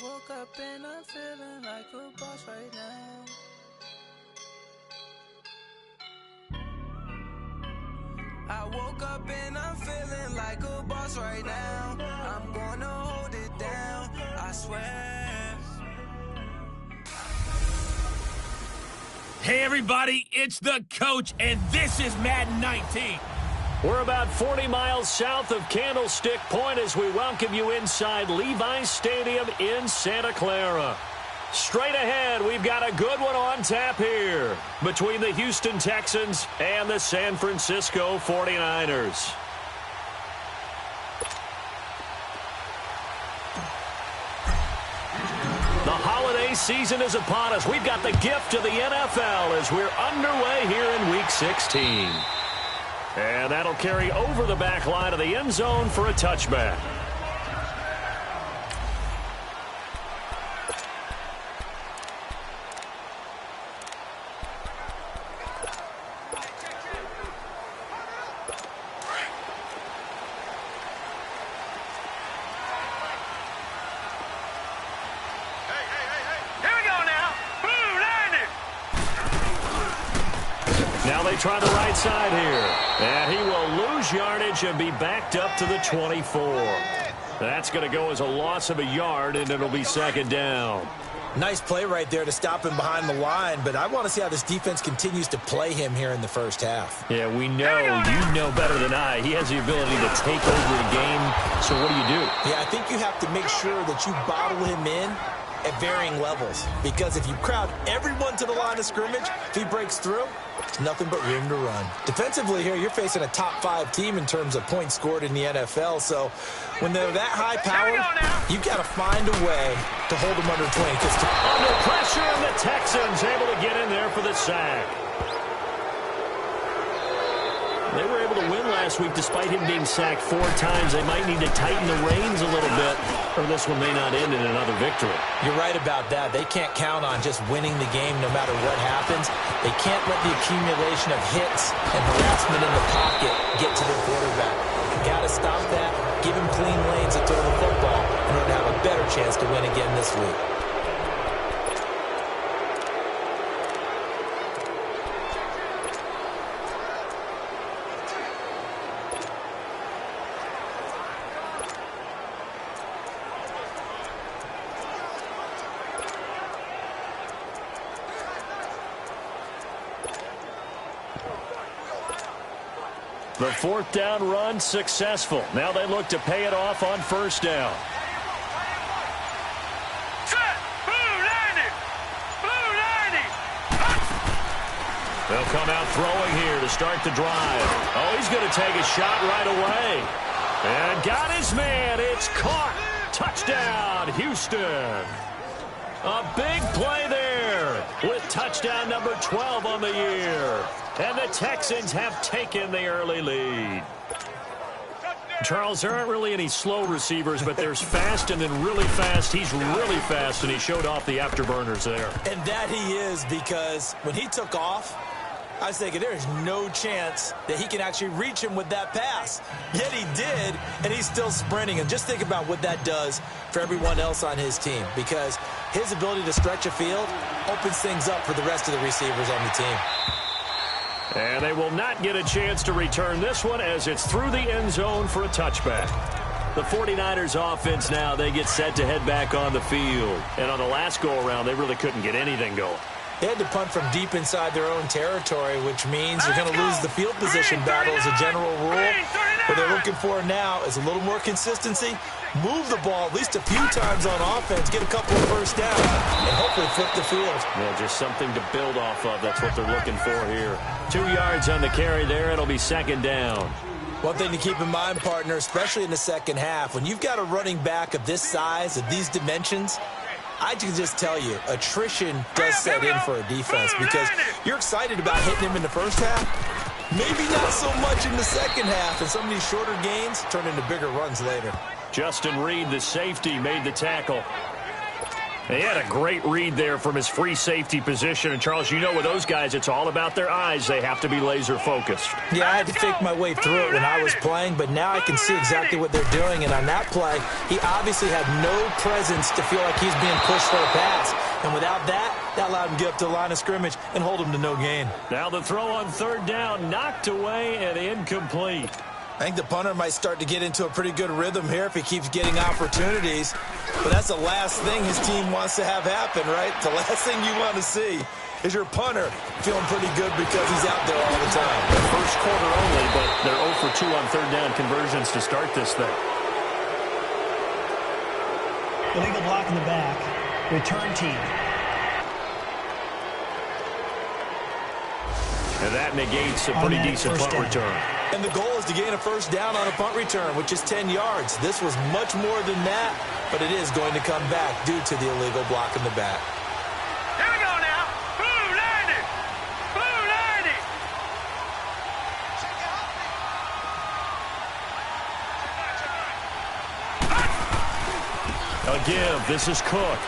woke up and I'm feeling like a boss right now. I woke up and I'm feeling like a boss right now. I'm gonna hold it down, I swear. Hey everybody, it's the coach, and this is Madden 19. We're about 40 miles south of Candlestick Point as we welcome you inside Levi's Stadium in Santa Clara. Straight ahead, we've got a good one on tap here between the Houston Texans and the San Francisco 49ers. The holiday season is upon us. We've got the gift of the NFL as we're underway here in Week 16. And that'll carry over the back line of the end zone for a touchback. Now they try the right side here. And he will lose yardage and be backed up to the 24. That's going to go as a loss of a yard, and it'll be second down. Nice play right there to stop him behind the line, but I want to see how this defense continues to play him here in the first half. Yeah, we know, you know better than I. He has the ability to take over the game, so what do? Yeah, I think you have to make sure that you bottle him in at varying levels, because if you crowd everyone to the line of scrimmage, if he breaks through, it's nothing but room to run. Defensively here, you're facing a top 5 team in terms of points scored in the NFL, so when they're that high powered, you've got to find a way to hold them under 20. Under pressure, and the Texans able to get in there for the sack. They were able to win last week despite him being sacked 4 times. They might need to tighten the reins a little bit, or this one may not end in another victory. You're right about that. They can't count on just winning the game no matter what happens. They can't let the accumulation of hits and harassment in the pocket get to their quarterback. Got to stop that, give him clean lanes to throw the football in order to have a better chance to win again this week. The 4th down run successful. Now they look to pay it off on 1st down. They'll come out throwing here to start the drive. Oh, he's going to take a shot right away. And got his man. It's caught. Touchdown, Houston. A big play there with touchdown number 12 on the year. And the Texans have taken the early lead. Charles, there aren't really any slow receivers, but there's fast and then really fast. He's really fast, and he showed off the afterburners there. And that he is, because when he took off, I was thinking there is no chance that he can actually reach him with that pass. Yet he did, and he's still sprinting. And just think about what that does for everyone else on his team, because his ability to stretch a field opens things up for the rest of the receivers on the team. And they will not get a chance to return this one as it's through the end zone for a touchback. The 49ers offense now, they get set to head back on the field. And on the last go-around, they really couldn't get anything going. They had to punt from deep inside their own territory, which means you're going to lose the field position battle as a general rule. What they're looking for now is a little more consistency, move the ball at least a few times on offense, get a couple of first downs, and hopefully flip the field. Yeah, just something to build off of. That's what they're looking for here. 2 yards on the carry there. It'll be second down. One thing to keep in mind, partner, especially in the second half, when you've got a running back of this size, of these dimensions, I can just tell you, attrition does set in for a defense, because you're excited about hitting him in the first half. Maybe not so much in the second half, and some of these shorter gains turn into bigger runs later. Justin Reed, the safety, made the tackle. He had a great read there from his free safety position. And, Charles, you know with those guys, it's all about their eyes. They have to be laser-focused. Yeah, I had to fake my way through it when I was playing, but now I can see exactly what they're doing. And on that play, he obviously had no presence to feel like he's being pushed for a pass. And without that, that allowed him to get up to the line of scrimmage and hold him to no gain. Now the throw on third down, knocked away and incomplete. I think the punter might start to get into a pretty good rhythm here if he keeps getting opportunities. But that's the last thing his team wants to have happen, right? The last thing you want to see is your punter feeling pretty good because he's out there all the time. First quarter only, but they're 0 for 2 on third down conversions to start this thing. Illegal block in the back. Return team. And that negates a pretty decent punt return. And the goal is to gain a first down on a punt return, which is 10 yards. This was much more than that, but it is going to come back due to the illegal block in the back. Here we go now. Blue 90. Blue 90. A give. This is Cook.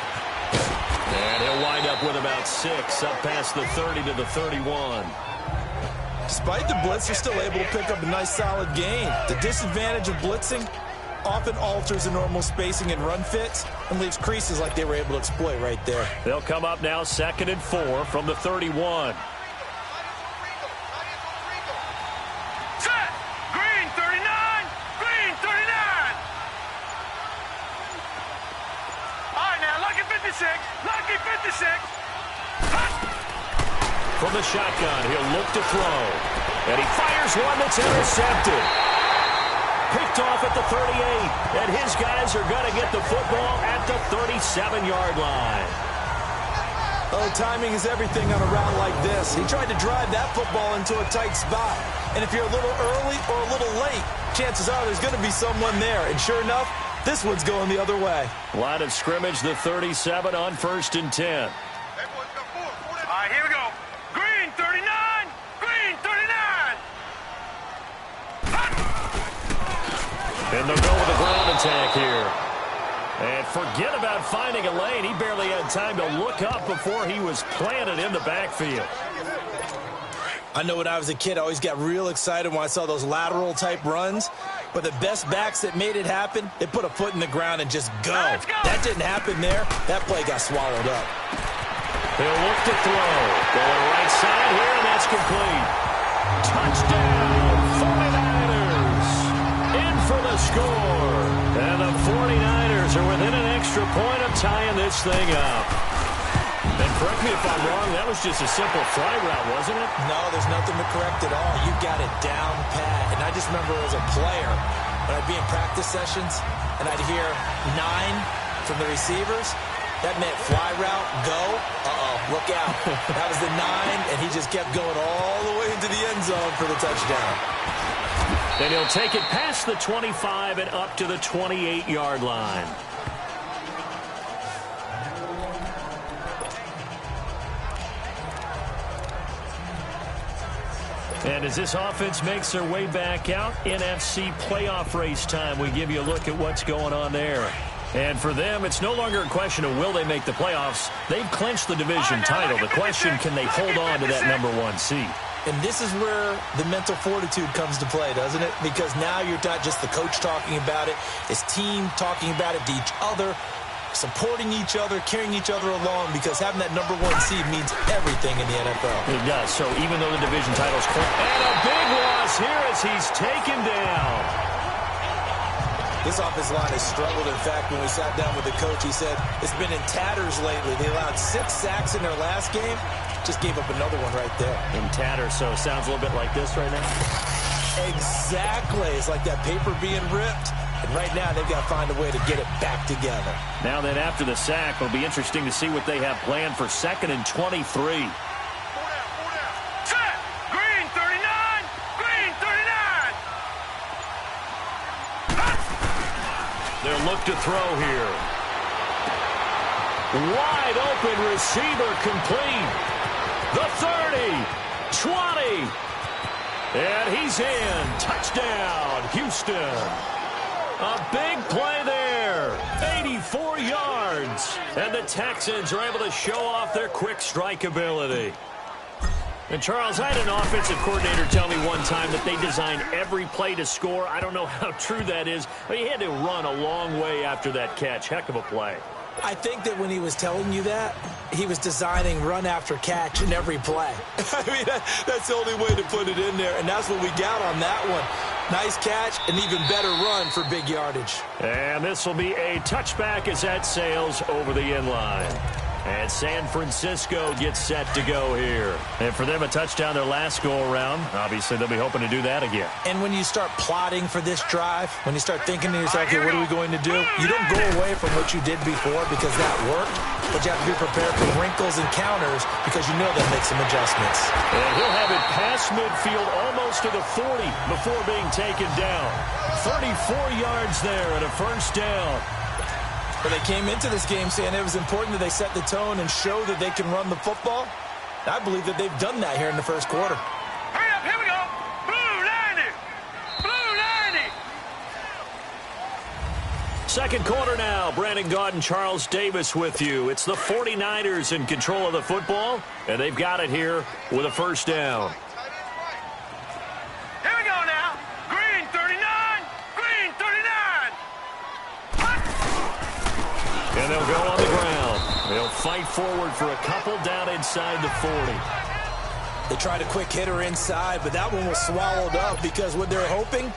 And he'll wind up with about 6, up past the 30 to the 31. Despite the blitz, they're still able to pick up a nice solid gain. The disadvantage of blitzing often alters the normal spacing and run fits and leaves creases like they were able to exploit right there. They'll come up now 2nd and 4 from the 31. Set. Green 39. Green 39. All right, now, lucky 56. Lucky 56. From the shotgun, he'll look to throw. And he fires one that's intercepted. Picked off at the 38. And his guys are going to get the football at the 37-yard line. Oh, timing is everything on a route like this. He tried to drive that football into a tight spot. And if you're a little early or a little late, chances are there's going to be someone there. And sure enough, this one's going the other way. Line of scrimmage, the 37 on 1st and 10. All right, here we go. Green 39. Green 39. And they'll go with a ground attack here. And forget about finding a lane. He barely had time to look up before he was planted in the backfield. I know when I was a kid, I always got real excited when I saw those lateral-type runs. But the best backs that made it happen, they put a foot in the ground and just go. That didn't happen there. That play got swallowed up. He'll look to throw. Going right side here, and that's complete. Touchdown, 49ers. In for the score. And the 49ers are within an extra point of tying this thing up. And correct me if I'm wrong, that was just a simple fly route, wasn't it? No, there's nothing to correct at all. You got it down pat. And I just remember as a player, when I'd be in practice sessions, and I'd hear 9 from the receivers, that meant fly route, go, look out. That was the 9, and he just kept going all the way into the end zone for the touchdown. Then he'll take it past the 25 and up to the 28-yard line. And as this offense makes their way back out, NFC playoff race time, we give you a look at what's going on there. And for them, it's no longer a question of will they make the playoffs. They've clinched the division title. The question, can they hold on to that #1 seed? And this is where the mental fortitude comes to play, doesn't it? Because now you're not just the coach talking about it, his team talking about it to each other, supporting each other, carrying each other along, because having that #1 seed means everything in the NFL. It does. So even though the division title's clinched, and a big loss here as he's taken down. This offensive line has struggled. In fact, when we sat down with the coach, he said it's been in tatters lately. They allowed 6 sacks in their last game. Just gave up another one right there. In tatters, so it sounds a little bit like this right now. Exactly. It's like that paper being ripped. And right now, they've got to find a way to get it back together. Now then, after the sack, it'll be interesting to see what they have planned for 2nd and 23. Set. Green 39. Green 39. They'll look to throw here. Wide open receiver complete. The 30, 20, and he's in. Touchdown, Houston. A big play there, 84 yards. And the Texans are able to show off their quick strike ability. And, Charles, I had an offensive coordinator tell me one time that they design every play to score. I don't know how true that is, but he had to run a long way after that catch. Heck of a play. I think that when he was telling you that, he was designing run after catch in every play. I mean, that's the only way to put it in there, and that's what we got on that one. Nice catch, an even better run for big yardage. And this will be a touchback as that sails over the inline. And San Francisco gets set to go here. And for them, a touchdown their last go-around. Obviously, they'll be hoping to do that again. And when you start plotting for this drive, when you start thinking to yourself, okay, what are we going to do? You don't go away from what you did before because that worked, but you have to be prepared for wrinkles and counters because you know they'll make some adjustments. And he'll have it past midfield almost to the 40 before being taken down. 34 yards there and a first down. But they came into this game saying it was important that they set the tone and show that they can run the football. I believe that they've done that here in the first quarter. Hurry up, here we go. Blue 90. Blue 90. Second quarter now. Brandon Gaudin, Charles Davis with you. It's the 49ers in control of the football, and they've got it here with a first down. Here we go now. Green 39. Green 39. And they'll go on the ground. They'll fight forward for a couple down inside the 40. They tried a quick hitter inside, but that one was swallowed up because what they're hoping,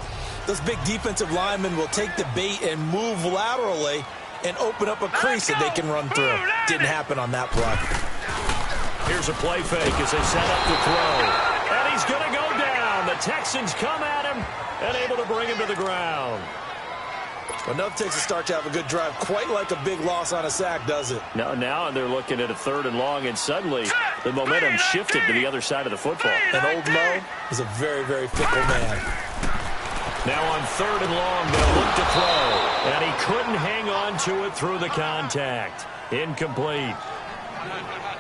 those big defensive linemen will take the bait and move laterally and open up a crease that they can run through. Didn't happen on that play. Here's a play fake as they set up the throw. And he's going to go down. The Texans come at him and able to bring him to the ground. Enough takes a start to have a good drive, quite like a big loss on a sack, does it? Now they're looking at a 3rd and long, and suddenly the momentum shifted to the other side of the football. And Old Mo is a very, very fickle man. Now on 3rd and long, they'll look to throw. And he couldn't hang on to it through the contact. Incomplete.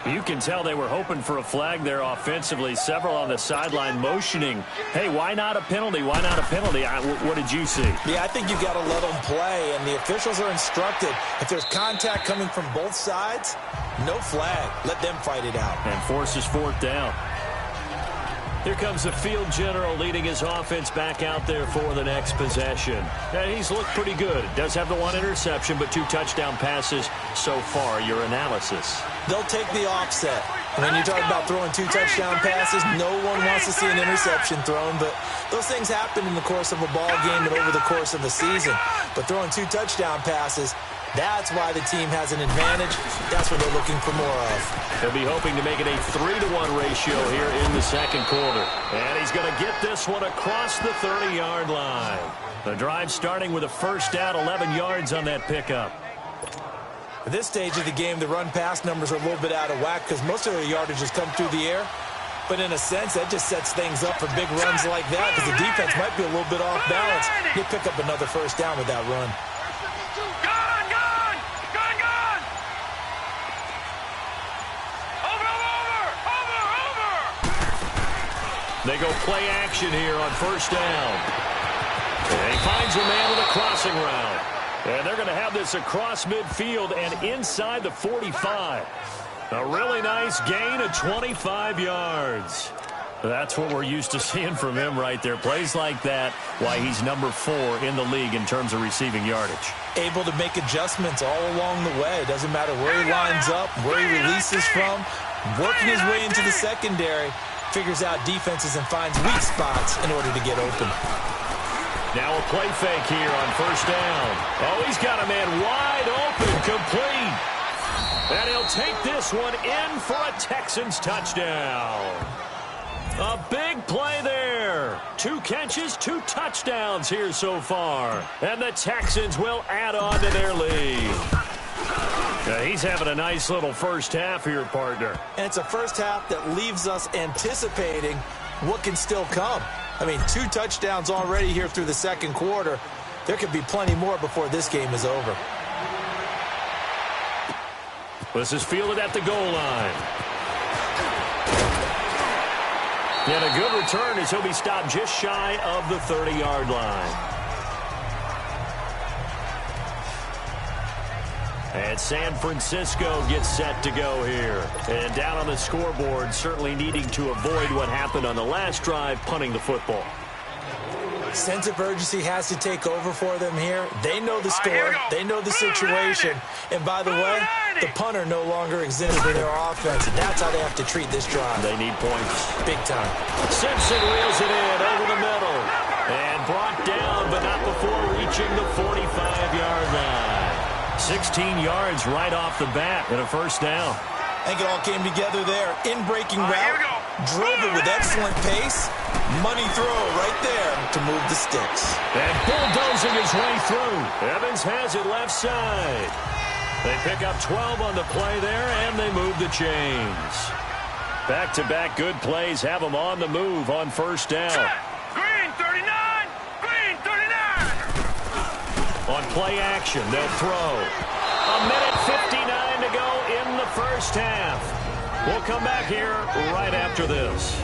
You can tell they were hoping for a flag there offensively. Several on the sideline motioning, hey, why not a penalty? Why not a penalty? What did you see? Yeah, I think you've got to let them play, and the officials are instructed. If there's contact coming from both sides, no flag. Let them fight it out. And forces 4th down. Here comes the field general leading his offense back out there for the next possession. Now, he's looked pretty good. Does have the 1 interception, but 2 touchdown passes so far. Your analysis? They'll take the offset. When you talk about throwing 2 touchdown passes, no one wants to see an interception thrown, but those things happen in the course of a ball game and over the course of the season. But throwing 2 touchdown passes, that's why the team has an advantage. That's what they're looking for more of. They'll be hoping to make it a 3-to-1 ratio here in the second quarter. And he's going to get this one across the 30-yard line. The drive starting with a first down, 11 yards on that pickup. At this stage of the game, the run-pass numbers are a little bit out of whack because most of their yardage has come through the air. But in a sense, that just sets things up for big runs like that because the defense might be a little bit off balance. They pick up another first down with that run. They go play action here on first down. And he finds a man with a crossing route. And they're going to have this across midfield and inside the 45. A really nice gain of 25 yards. That's what we're used to seeing from him right there. Plays like that, why he's number 4 in the league in terms of receiving yardage. Able to make adjustments all along the way. Doesn't matter where he lines up, where he releases from. Working his way into the secondary. Figures out defenses and finds weak spots in order to get open. Now a play fake here on first down. Oh, he's got a man wide open, complete. And he'll take this one in for a Texans touchdown. A big play there. 2 catches, 2 touchdowns here so far. And the Texans will add on to their lead. He's having a nice little first half here, partner. And it's a first half that leaves us anticipating what can still come. I mean, 2 touchdowns already here through the second quarter. There could be plenty more before this game is over. This is fielded at the goal line. And a good return as he'll be stopped just shy of the 30-yard line. And San Francisco gets set to go here. And down on the scoreboard, certainly needing to avoid what happened on the last drive, punting the football. Sense of urgency has to take over for them here. They know the score. They know the situation. And by the way, the punter no longer exists in their offense. And that's how they have to treat this drive. They need points. Big time. Simpson reels it in over the middle. And brought down, but not before reaching the 45-yard line. 16 yards right off the bat and a first down. I think it all came together there. In-breaking route. Drove it with excellent pace. Money throw right there to move the sticks. And bulldozing his way through. Evans has it left side. They pick up 12 on the play there, and they move the chains. Back-to-back good plays have them on the move on first down. Green 39! Green 39! On play action, they'll throw. A minute 59 to go in the first half. We'll come back here right after this.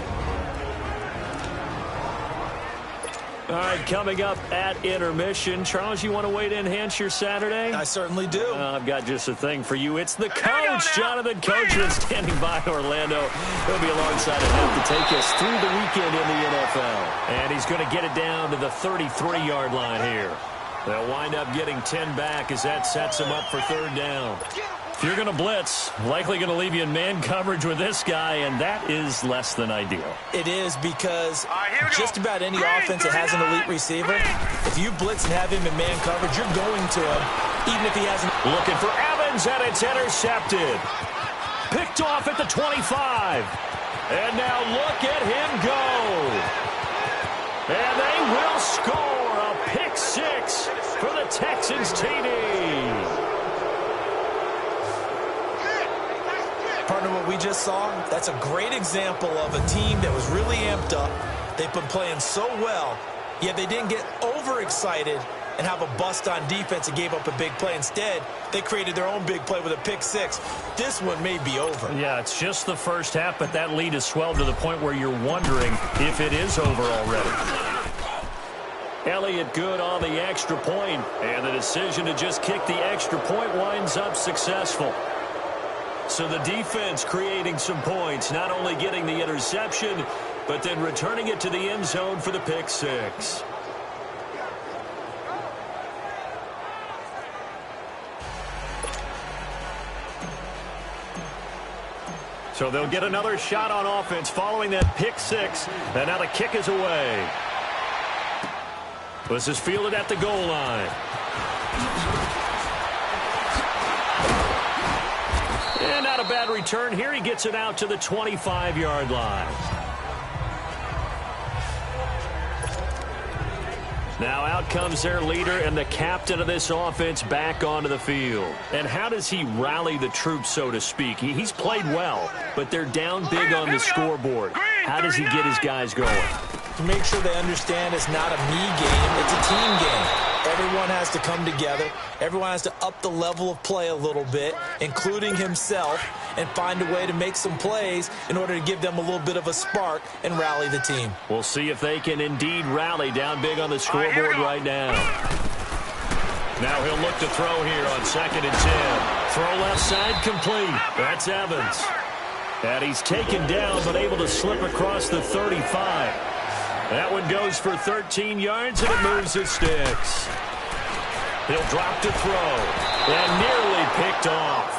All right, coming up at intermission. Charles, you want to wait to enhance your Saturday? I certainly do. I've got just a thing for you. It's the coach, Jonathan Coachman, standing by Orlando. He'll be alongside of him to take us through the weekend in the NFL. And he's going to get it down to the 33-yard line here. They'll wind up getting 10 back as that sets them up for third down. If you're going to blitz, likely going to leave you in man coverage with this guy, and that is less than ideal. It is because just about any offense that has an elite receiver, if you blitz and have him in man coverage, you're going to him, even if he hasn't. Looking for Evans, and it's intercepted. Picked off at the 25. And now look at him go. And they will score a pick six for the Texans TD. Partner, what we just saw, that's a great example of a team that was really amped up. They've been playing so well, yet they didn't get overexcited and have a bust on defense and gave up a big play. Instead, they created their own big play with a pick six. This one may be over. Yeah, it's just the first half, but that lead has swelled to the point where you're wondering if it is over already. Elliott good on the extra point, and the decision to just kick the extra point winds up successful. So the defense creating some points, not only getting the interception, but then returning it to the end zone for the pick six. So they'll get another shot on offense following that pick six, and now the kick is away. This is fielded at the goal line. And not a bad return here. He gets it out to the 25-yard line. Now out comes their leader and the captain of this offense back onto the field. And how does he rally the troops, so to speak? He's played well, but they're down big on the scoreboard. How does he get his guys going? To make sure they understand it's not a me game, it's a team game. Everyone has to come together. Everyone has to up the level of play a little bit, including himself, and find a way to make some plays in order to give them a little bit of a spark and rally the team. We'll see if they can indeed rally down big on the scoreboard right now. Now he'll look to throw here on 2nd and 10. Throw left side complete. That's Evans. And he's taken down but able to slip across the 35. That one goes for 13 yards, and it moves the sticks. He'll drop to throw, and nearly picked off.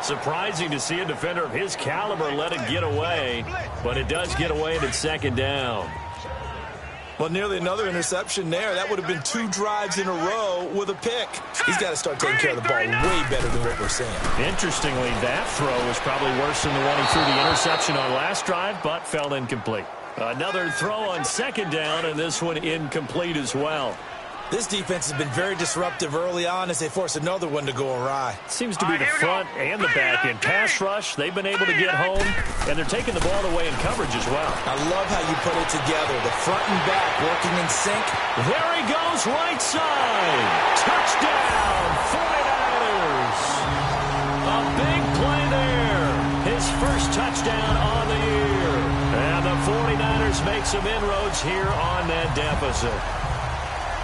Surprising to see a defender of his caliber let it get away, but it does get away, and it's 2nd down. Well, nearly another interception there. That would have been 2 drives in a row with a pick. He's got to start taking care of the ball way better than what we're seeing. Interestingly, that throw was probably worse than the one he threw the interception on last drive, but fell incomplete. Another throw on 2nd down, and this one incomplete as well. This defense has been very disruptive early on as they force another one to go awry. Seems to be the front and the back end. Pass rush, they've been able to get home, and they're taking the ball away in coverage as well. I love how you put it together. The front and back working in sync. There he goes, right side. Touchdown, 49ers. A big play there. His first touchdown on the year. And the 49ers make some inroads here on that deficit.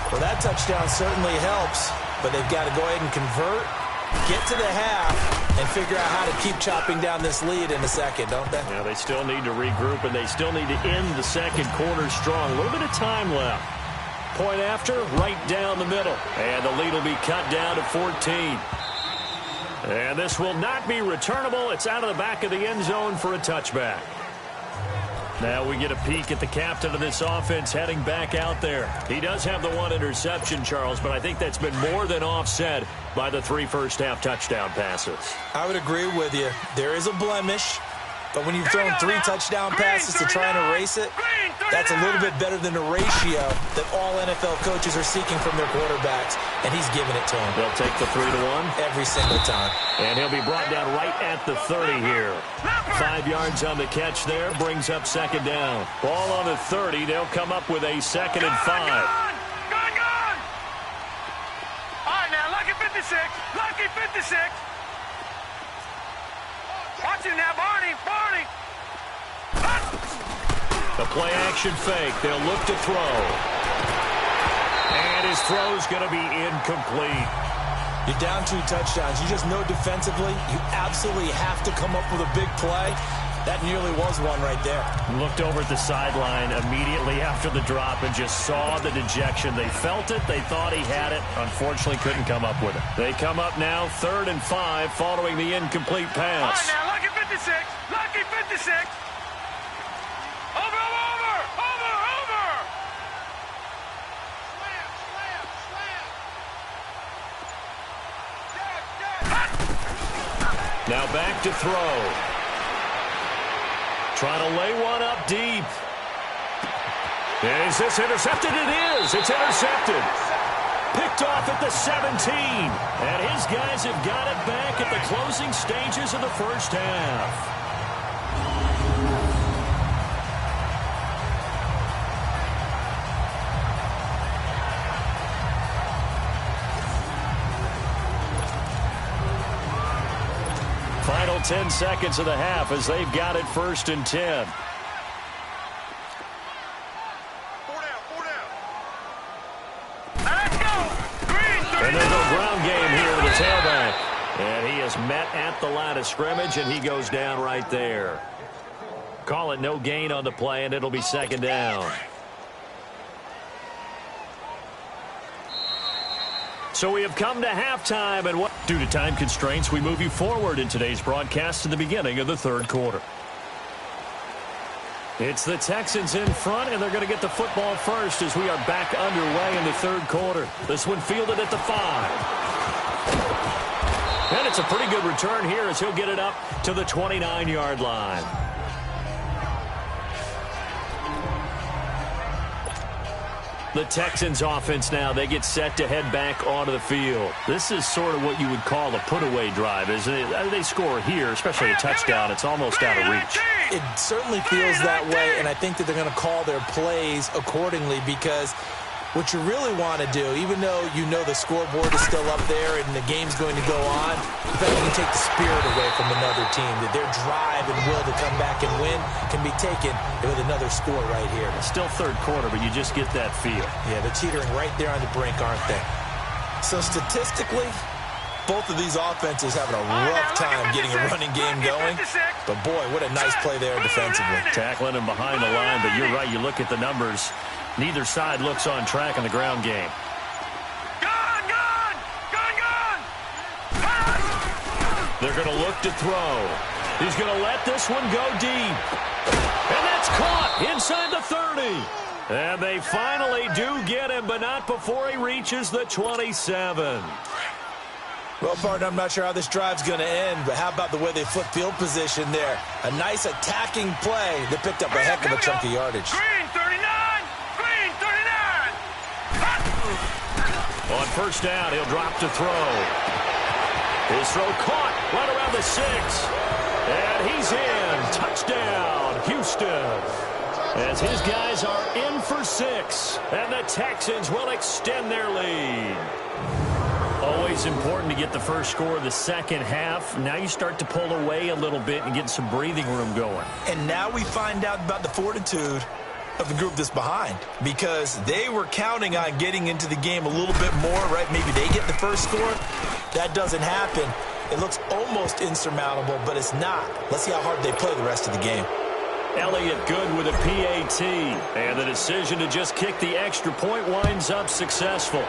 Well, that touchdown certainly helps, but they've got to go ahead and convert get to the half and figure out how to keep chopping down this lead in the second, don't they? Yeah, they still need to regroup, and they still need to end the second quarter strong. A little bit of time left. Point after, right down the middle. And the lead will be cut down to 14. And this will not be returnable. It's out of the back of the end zone for a touchback. Now we get a peek at the captain of this offense heading back out there. He does have the one interception, Charles, but I think that's been more than offset by the 3 first-half touchdown passes. I would agree with you. There is a blemish, but when you've thrown 3 touchdown passes to try and erase it, that's a little bit better than the ratio that all NFL coaches are seeking from their quarterbacks, and he's giving it to them. They'll take the 3-1. Every single time. And he'll be brought down right at the 30 here. 5 yards on the catch there, brings up second down. Ball on the 30, they'll come up with a 2nd and 5. Gone! All right, now, lucky 56. Lucky 56. Watch him now, Barney. The play-action fake. They'll look to throw. And his throw's going to be incomplete. You're down 2 touchdowns. You just know defensively you absolutely have to come up with a big play. That nearly was one right there. Looked over at the sideline immediately after the drop and just saw the dejection. They felt it. They thought he had it. Unfortunately, couldn't come up with it. They come up now 3rd and 5 following the incomplete pass. All right, now, lucky 56. Lucky 56. Over. Now back to throw. Trying to lay one up deep. Is this intercepted? It is. It's intercepted. Picked off at the 17. And his guys have got it back at the closing stages of the first half. Final 10 seconds of the half as they've got it 1st and 10. 4 down. Let's go. Green, And there's a ground game here to the tailback. And he is met at the line of scrimmage, and he goes down right there. Call it no gain on the play, and it'll be 2nd down. So we have come to halftime, and due to time constraints, we move you forward in today's broadcast to the beginning of the 3rd quarter. It's the Texans in front, and they're going to get the football first as we are back underway in the 3rd quarter. This one fielded at the 5. And it's a pretty good return here as he'll get it up to the 29-yard line. The Texans offense now, they get set to head back onto the field. This is sort of what you would call a put-away drive, isn't it? They score here, especially a touchdown. It's almost out of reach. It certainly feels that way, and I think that they're going to call their plays accordingly because what you really want to do, even though you know the scoreboard is still up there and the game's going to go on, in fact, you can take the spirit away from another team, that their drive and will to come back and win can be taken with another score right here. It's still 3rd quarter, but you just get that feel. Yeah, they're teetering right there on the brink, aren't they? So statistically, both of these offenses having a rough time getting a running game going. But boy, what a nice play there defensively. Tackling him behind the line, but you're right, you look at the numbers. Neither side looks on track in the ground game. Gone! They're going to look to throw. He's going to let this one go deep. And that's caught inside the 30. And they finally do get him, but not before he reaches the 27. Well, partner, I'm not sure how this drive's going to end, but how about the way they flip field position there? A nice attacking play that picked up a heck of a chunk of yardage. Green 39! Green 39! On 1st down, he'll drop to throw. His throw caught right around the 6. And he's in. Touchdown, Houston. As his guys are in for 6. And the Texans will extend their lead. Always important to get the first score of the second half. Now you start to pull away a little bit and get some breathing room going. And now we find out about the fortitude of the group that's behind, because they were counting on getting into the game a little bit more, right? Maybe they get the first score. that doesn't happen, it looks almost insurmountable, but it's not. Let's see how hard they play the rest of the game. Elliott good with a PAT, and the decision to just kick the extra point winds up successful.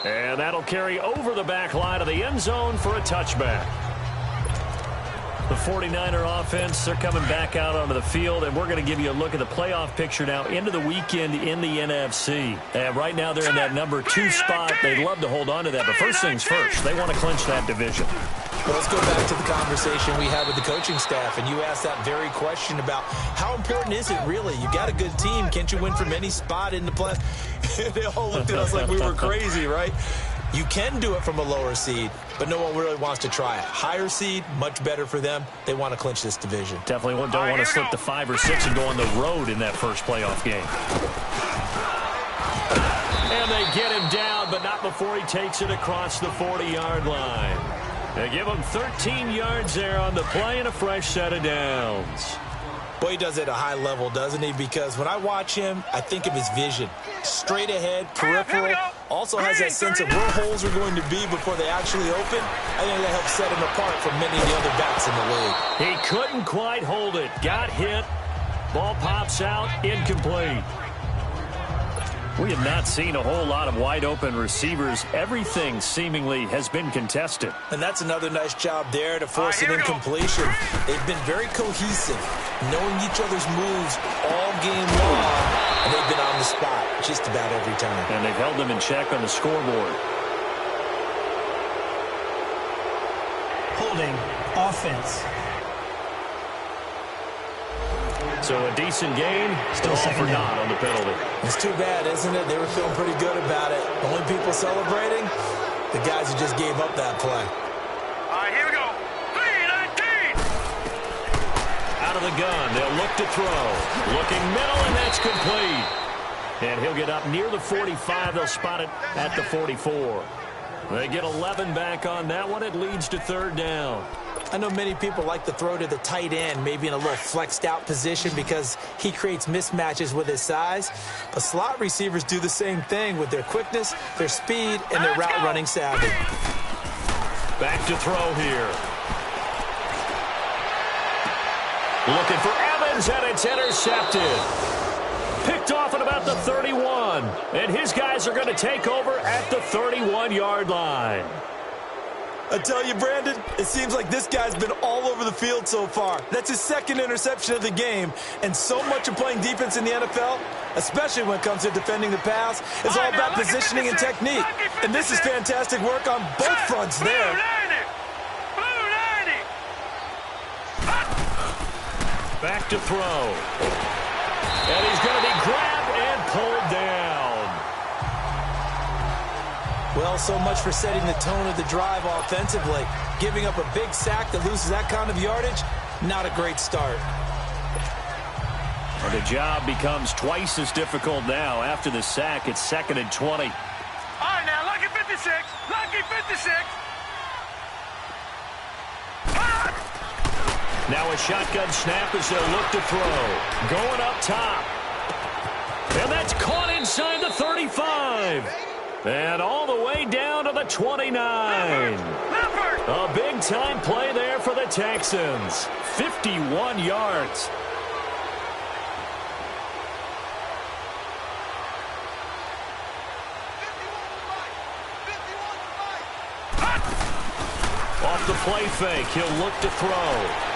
And that'll carry over the back line of the end zone for a touchback. The 49er offense, they're coming back out onto the field, and we're going to give you a look at the playoff picture now into the weekend in the NFC. And right now they're in that number 2 spot. They'd love to hold on to that, but first things first, they want to clinch that division. Well, let's go back to the conversation we had with the coaching staff, and you asked that very question about how important is it really? You got a good team. Can't you win from any spot in the play? They all looked at us like we were crazy, right? You can do it from a lower seed, but no one really wants to try it. Higher seed, much better for them. They want to clinch this division. Definitely don't want to slip to 5 or 6 and go on the road in that first playoff game. And they get him down, but not before he takes it across the 40-yard line. They give him 13 yards there on the play and a fresh set of downs. Boy, he does it at a high level, doesn't he? Because when I watch him, I think of his vision. Straight ahead, peripheral. Also has that sense of where holes are going to be before they actually open. I think that helps set him apart from many of the other backs in the league. He couldn't quite hold it. Got hit. Ball pops out. Incomplete. We have not seen a whole lot of wide-open receivers. Everything seemingly has been contested. And that's another nice job there to force an incompletion. They've been very cohesive, knowing each other's moves all game long, and they've been on the spot just about every time. And they've held them in check on the scoreboard. Holding offense. So a decent gain, still for not on the penalty. It's too bad, isn't it? They were feeling pretty good about it. Only people celebrating, the guys who just gave up that play. All right, here we go. 3-19. Out of the gun, they'll look to throw. Looking middle, and that's complete. And he'll get up near the 45. They'll spot it at the 44. They get 11 back on that one. It leads to third down. I know many people like to throw to the tight end, maybe in a little flexed out position because he creates mismatches with his size. But slot receivers do the same thing with their quickness, their speed, and their route running savvy. Back to throw here. Looking for Evans, and it's intercepted. Picked off at about the 31. And his guys are going to take over at the 31-yard line. I tell you, Brandon, it seems like this guy's been all over the field so far. That's his second interception of the game. And so much of playing defense in the NFL, especially when it comes to defending the pass, is all about positioning and technique. And this is fantastic work on both fronts there. Back to throw. And he's going to be grabbed and pulled down. Well, so much for setting the tone of the drive offensively. Giving up a big sack that loses that kind of yardage, not a great start. Well, the job becomes twice as difficult now. After the sack, it's 2nd and 20. All right, now, lucky 56. Lucky 56. Now a shotgun snap as they'll look to throw. Going up top. And that's caught inside the 35. And all the way down to the 29. A big-time play there for the Texans. 51 yards. Off the play fake, he'll look to throw.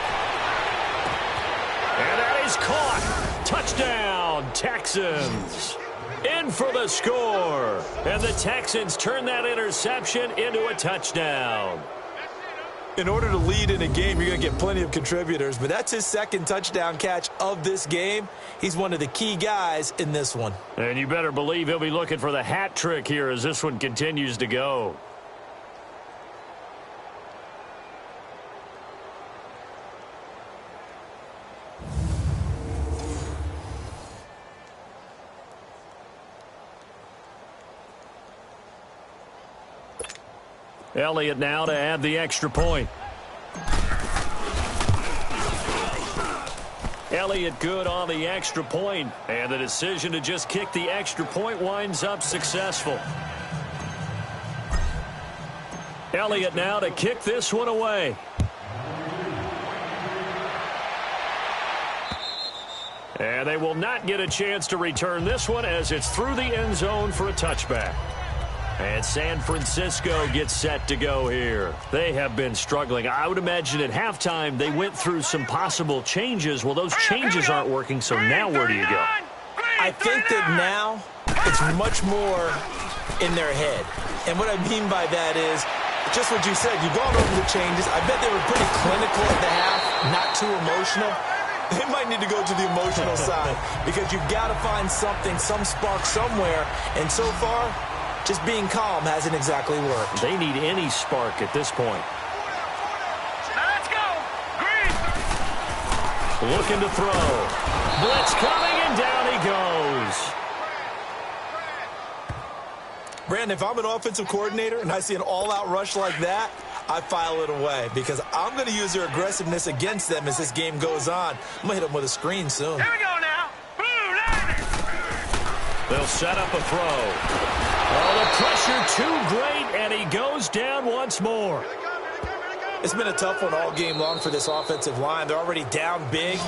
And that is caught. Touchdown, Texans. In for the score. And the Texans turn that interception into a touchdown. In order to lead in a game, you're going to get plenty of contributors, but that's his second touchdown catch of this game. He's one of the key guys in this one. And you better believe he'll be looking for the hat trick here as this one continues to go. Elliott now to add the extra point. Elliott good on the extra point, and the decision to just kick the extra point winds up successful. Elliott now to kick this one away. And they will not get a chance to return this one as it's through the end zone for a touchback. And San Francisco gets set to go here. They have been struggling. I would imagine at halftime they went through some possible changes. Well, those changes aren't working, so now where do you go? I think that now it's much more in their head. And what I mean by that is just what you said. You've gone over the changes. I bet they were pretty clinical at the half, not too emotional. They might need to go to the emotional side because you've got to find something, some spark somewhere. And so far, just being calm hasn't exactly worked. They need any spark at this point. Now let's go. Green. Looking to throw. Blitz coming, and down he goes. Brandon, if I'm an offensive coordinator and I see an all-out rush like that, I file it away because I'm going to use their aggressiveness against them as this game goes on. I'm going to hit them with a screen soon. Here we go now. Boom, They'll set up a throw. Oh, the pressure too great, and he goes down once more. It's been a tough one all game long for this offensive line. They're already down big.